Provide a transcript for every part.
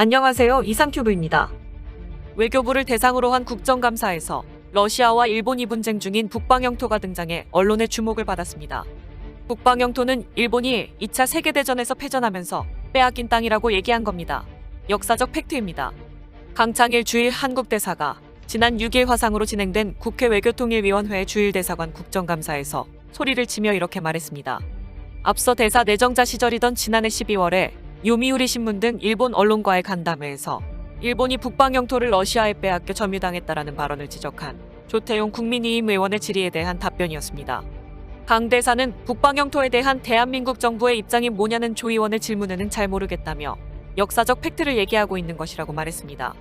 안녕하세요. 이상큐브입니다. 외교부를 대상으로 한 국정감사에서 러시아와 일본이 분쟁 중인 북방 영토가 등장해 언론의 주목을 받았습니다. 북방 영토는 일본이 2차 세계대전에서 패전하면서 빼앗긴 땅이라고 얘기한 겁니다. 역사적 팩트입니다. 강창일 주일 한국대사가 지난 6일 화상으로 진행된 국회 외교통일위원회 주일대사관 국정감사에서 소리를 치며 이렇게 말했습니다. 앞서 대사 내정자 시절이던 지난해 12월에 요미우리 신문 등 일본 언론과의 간담회에서 일본이 북방 영토를 러시아에 빼앗겨 점유당했다라는 발언을 지적한 조태용 국민의힘 의원의 질의에 대한 답변이었습니다. 강 대사는 북방 영토에 대한 대한민국 정부의 입장이 뭐냐는 조 의원의 질문에는 잘 모르겠다며 역사적 팩트를 얘기하고 있는 것이라고 말했습니다.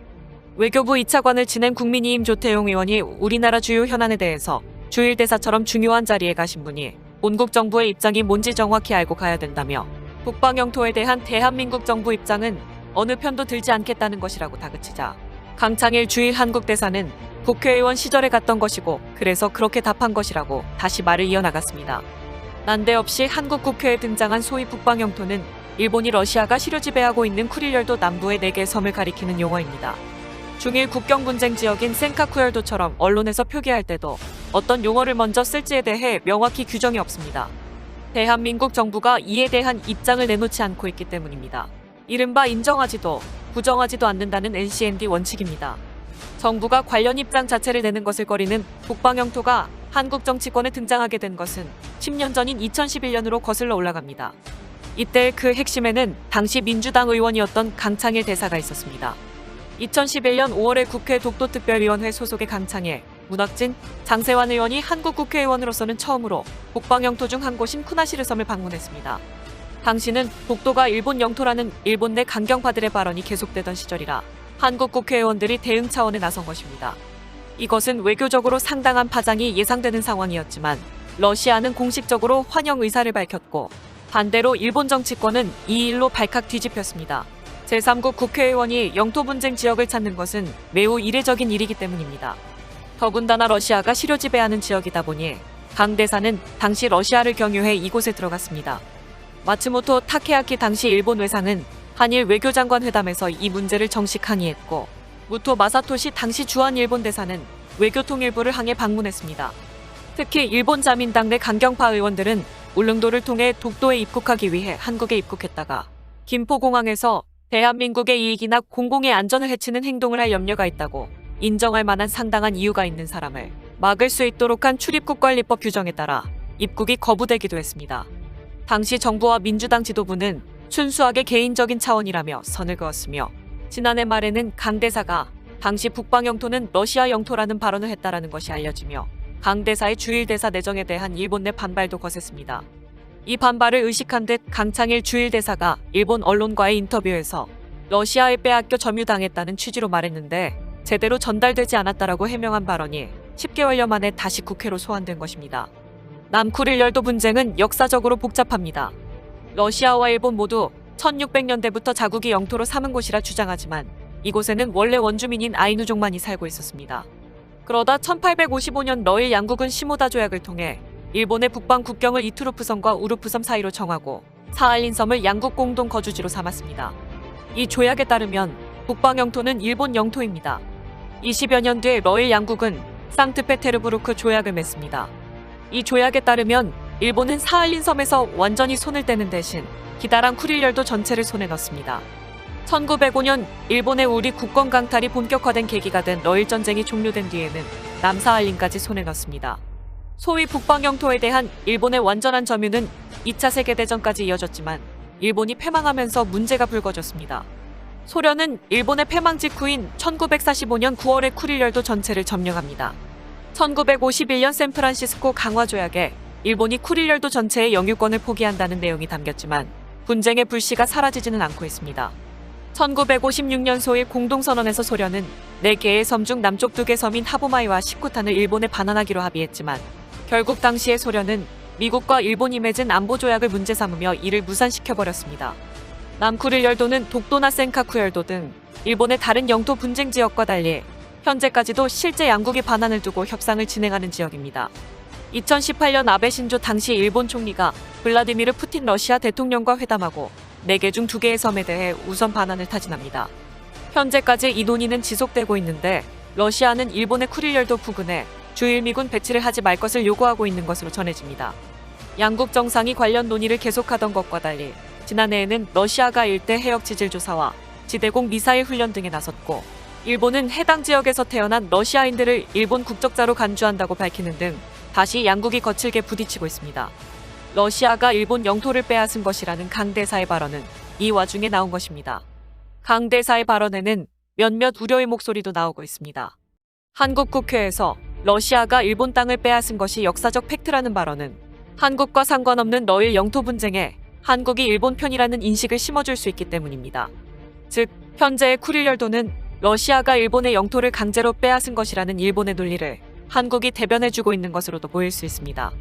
외교부 2차관을 지낸 국민의힘 조태용 의원이 우리나라 주요 현안에 대해서 주일 대사처럼 중요한 자리에 가신 분이 본국 정부의 입장이 뭔지 정확히 알고 가야 된다며 북방 영토에 대한 대한민국 정부 입장은 어느 편도 들지 않겠다는 것이라고 다그치자 강창일 주일 한국대사는 국회의원 시절에 갔던 것이고 그래서 그렇게 답한 것이라고 다시 말을 이어나갔습니다. 난데없이 한국 국회에 등장한 소위 북방 영토는 일본이 러시아가 실효 지배하고 있는 쿠릴열도 남부의 4개 섬을 가리키는 용어입니다. 중일 국경 분쟁 지역인 센카쿠열도처럼 언론에서 표기할 때도 어떤 용어를 먼저 쓸지에 대해 명확히 규정이 없습니다. 대한민국 정부가 이에 대한 입장을 내놓지 않고 있기 때문입니다. 이른바 인정하지도 부정하지도 않는다는 NCND 원칙입니다. 정부가 관련 입장 자체를 내는 것을 꺼리는 북방 영토가 한국 정치권에 등장하게 된 것은 10년 전인 2011년으로 거슬러 올라갑니다. 이때 그 핵심에는 당시 민주당 의원이었던 강창일 대사가 있었습니다. 2011년 5월에 국회 독도특별위원회 소속의 강창일, 문학진, 장세환 의원이 한국 국회의원으로서는 처음으로 북방 영토 중 한 곳인 쿠나시르 섬을 방문했습니다. 당시는 독도가 일본 영토라는 일본 내 강경파들의 발언이 계속되던 시절이라 한국 국회의원들이 대응 차원에 나선 것입니다. 이것은 외교적으로 상당한 파장이 예상되는 상황이었지만 러시아는 공식적으로 환영 의사를 밝혔고 반대로 일본 정치권은 이 일로 발칵 뒤집혔습니다. 제3국 국회의원이 영토 분쟁 지역을 찾는 것은 매우 이례적인 일이기 때문입니다. 더군다나 러시아가 실효 지배하는 지역이다 보니 강 대사는 당시 러시아를 경유해 이곳에 들어갔습니다. 마츠모토 타케아키 당시 일본 외상은 한일 외교장관 회담에서 이 문제를 정식 항의했고 무토 마사토시 당시 주한 일본 대사는 외교통일부를 향해 방문했습니다. 특히 일본 자민당 내 강경파 의원들은 울릉도를 통해 독도에 입국하기 위해 한국에 입국했다가 김포공항에서 대한민국의 이익이나 공공의 안전을 해치는 행동을 할 염려가 있다고 인정할 만한 상당한 이유가 있는 사람을 막을 수 있도록 한 출입국관리법 규정에 따라 입국이 거부되기도 했습니다. 당시 정부와 민주당 지도부는 순수하게 개인적인 차원이라며 선을 그었으며 지난해 말에는 강 대사가 당시 북방 영토는 러시아 영토라는 발언을 했다라는 것이 알려지며 강 대사의 주일 대사 내정에 대한 일본 내 반발도 거셌습니다. 이 반발을 의식한 듯 강창일 주일 대사가 일본 언론과의 인터뷰에서 러시아에 빼앗겨 점유당했다는 취지로 말했는데 제대로 전달되지 않았다라고 해명한 발언이 10개월여 만에 다시 국회로 소환된 것입니다. 남쿠릴열도 분쟁은 역사적으로 복잡합니다. 러시아와 일본 모두 1600년대부터 자국이 영토로 삼은 곳이라 주장하지만 이곳에는 원래 원주민인 아이누족만이 살고 있었습니다. 그러다 1855년 러일 양국은 시모다 조약을 통해 일본의 북방 국경을 이투루프섬과 우루프섬 사이로 정하고 사할린섬을 양국 공동 거주지로 삼았습니다. 이 조약에 따르면 북방 영토는 일본 영토입니다. 20여 년 뒤에 러일 양국은 상트페테르부르크 조약을 맺습니다. 이 조약에 따르면 일본은 사할린섬에서 완전히 손을 떼는 대신 기다란 쿠릴열도 전체를 손에 넣습니다. 1905년 일본의 우리 국권 강탈이 본격화된 계기가 된 러일 전쟁이 종료된 뒤에는 남사할린까지 손에 넣습니다. 소위 북방 영토에 대한 일본의 완전한 점유는 2차 세계대전까지 이어졌지만 일본이 패망하면서 문제가 불거졌습니다. 소련은 일본의 패망 직후인 1945년 9월에 쿠릴열도 전체를 점령합니다. 1951년 샌프란시스코 강화 조약에 일본이 쿠릴열도 전체의 영유권을 포기한다는 내용이 담겼지만 분쟁의 불씨가 사라지지는 않고 있습니다. 1956년 소일 공동선언에서 소련은 4개의 섬 중 남쪽 2개 섬인 하부마이와 시쿠탄을 일본에 반환하기로 합의했지만 결국 당시의 소련은 미국과 일본이 맺은 안보조약을 문제 삼으며 이를 무산시켜버렸습니다. 남쿠릴열도는 독도나 센카쿠열도 등 일본의 다른 영토 분쟁 지역과 달리 현재까지도 실제 양국이 반환을 두고 협상을 진행하는 지역입니다. 2018년 아베 신조 당시 일본 총리가 블라디미르 푸틴 러시아 대통령과 회담하고 4개 중 2개의 섬에 대해 우선 반환을 타진합니다. 현재까지 이 논의는 지속되고 있는데 러시아는 일본의 쿠릴열도 부근에 주일 미군 배치를 하지 말 것을 요구하고 있는 것으로 전해집니다. 양국 정상이 관련 논의를 계속하던 것과 달리 지난해에는 러시아가 일대 해역 지질 조사와 지대공 미사일 훈련 등에 나섰고 일본은 해당 지역에서 태어난 러시아인들을 일본 국적자로 간주한다고 밝히는 등 다시 양국이 거칠게 부딪히고 있습니다. 러시아가 일본 영토를 빼앗은 것이라는 강 대사의 발언은 이 와중에 나온 것입니다. 강 대사의 발언에는 몇몇 우려의 목소리도 나오고 있습니다. 한국 국회에서 러시아가 일본 땅을 빼앗은 것이 역사적 팩트라는 발언은 한국과 상관없는 러일 영토 분쟁에 한국이 일본 편이라는 인식을 심어줄 수 있기 때문입니다. 즉, 현재의 쿠릴열도는 러시아가 일본의 영토를 강제로 빼앗은 것이라는 일본의 논리를 한국이 대변해주고 있는 것으로도 보일 수 있습니다.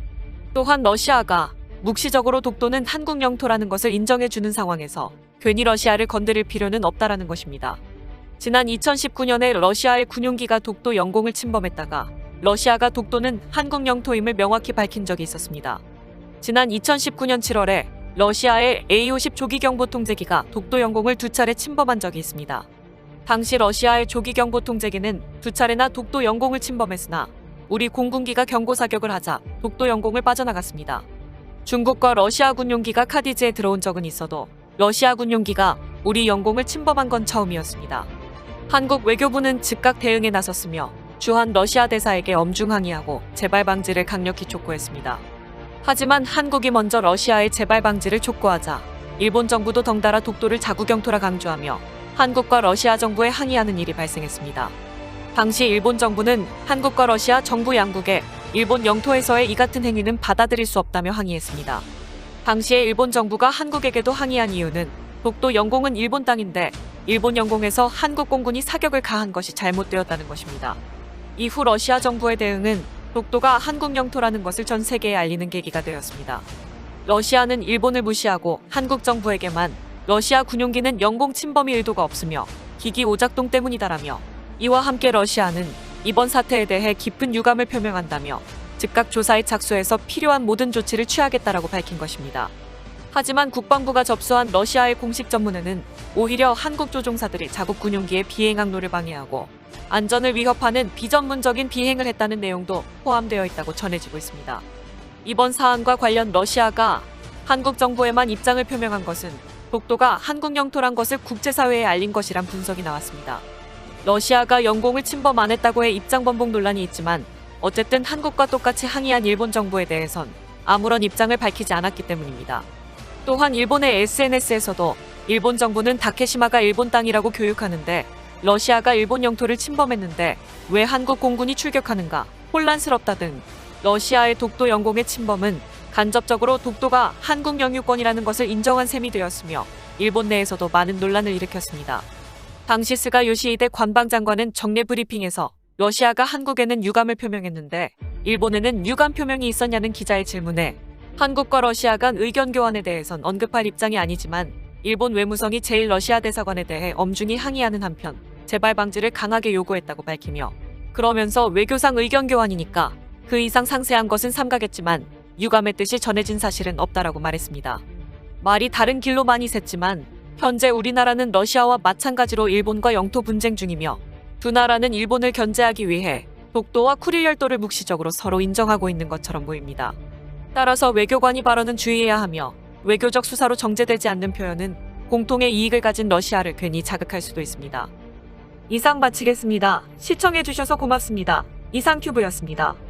또한 러시아가 묵시적으로 독도는 한국 영토라는 것을 인정해주는 상황에서 괜히 러시아를 건드릴 필요는 없다라는 것입니다. 지난 2019년에 러시아의 군용기가 독도 영공을 침범했다가 러시아가 독도는 한국 영토임을 명확히 밝힌 적이 있었습니다. 지난 2019년 7월에 러시아의 A-50 조기경보통제기가 독도 영공을 2차례 침범한 적이 있습니다. 당시 러시아의 조기경보통제기는 2차례나 독도 영공을 침범했으나 우리 공군기가 경고사격을 하자 독도 영공을 빠져나갔습니다. 중국과 러시아 군용기가 카디즈에 들어온 적은 있어도 러시아 군용기가 우리 영공을 침범한 건 처음이었습니다. 한국 외교부는 즉각 대응에 나섰으며 주한 러시아 대사에게 엄중 항의하고 재발 방지를 강력히 촉구했습니다. 하지만 한국이 먼저 러시아의 재발 방지를 촉구하자 일본 정부도 덩달아 독도를 자국 영토라 강조하며 한국과 러시아 정부에 항의하는 일이 발생했습니다. 당시 일본 정부는 한국과 러시아 정부 양국에 일본 영토에서의 이 같은 행위는 받아들일 수 없다며 항의했습니다. 당시에 일본 정부가 한국에게도 항의한 이유는 독도 영공은 일본 땅인데 일본 영공에서 한국 공군이 사격을 가한 것이 잘못되었다는 것입니다. 이후 러시아 정부의 대응은 독도가 한국 영토라는 것을 전 세계에 알리는 계기가 되었습니다. 러시아는 일본을 무시하고 한국 정부에게만 러시아 군용기는 영공 침범의 의도가 없으며 기기 오작동 때문이다라며 이와 함께 러시아는 이번 사태에 대해 깊은 유감을 표명한다며 즉각 조사에 착수해서 필요한 모든 조치를 취하겠다라고 밝힌 것입니다. 하지만 국방부가 접수한 러시아의 공식 전문에는 오히려 한국 조종사들이 자국 군용기의 비행 항로를 방해하고 안전을 위협하는 비전문적인 비행을 했다는 내용도 포함되어 있다고 전해지고 있습니다. 이번 사안과 관련 러시아가 한국 정부에만 입장을 표명한 것은 독도가 한국 영토란 것을 국제사회에 알린 것이란 분석이 나왔습니다. 러시아가 영공을 침범 안 했다고의 입장 번복 논란이 있지만 어쨌든 한국과 똑같이 항의한 일본 정부에 대해선 아무런 입장을 밝히지 않았기 때문입니다. 또한 일본의 SNS에서도 일본 정부는 다케시마가 일본 땅이라고 교육하는데 러시아가 일본 영토를 침범했는데 왜 한국 공군이 출격하는가 혼란스럽다 등 러시아의 독도 영공의 침범은 간접적으로 독도가 한국 영유권이라는 것을 인정한 셈이 되었으며 일본 내에서도 많은 논란을 일으켰습니다. 당시 스가 요시히데 관방장관은 정례 브리핑에서 러시아가 한국에는 유감을 표명했는데 일본에는 유감 표명이 있었냐는 기자의 질문에 한국과 러시아 간 의견 교환에 대해선 언급할 입장이 아니지만 일본 외무성이 제1러시아 대사관에 대해 엄중히 항의하는 한편 재발 방지를 강하게 요구했다고 밝히며 그러면서 외교상 의견 교환이니까 그 이상 상세한 것은 삼가겠지만 유감의 뜻이 전해진 사실은 없다라고 말했습니다. 말이 다른 길로 많이 샜지만 현재 우리나라는 러시아와 마찬가지로 일본과 영토 분쟁 중이며 두 나라는 일본을 견제하기 위해 독도와 쿠릴열도를 묵시적으로 서로 인정하고 있는 것처럼 보입니다. 따라서 외교관이 발언은 주의해야 하며 외교적 수사로 정제되지 않는 표현은 공통의 이익을 가진 러시아를 괜히 자극할 수도 있습니다. 이상 마치겠습니다. 시청해주셔서 고맙습니다. 이상큐브였습니다.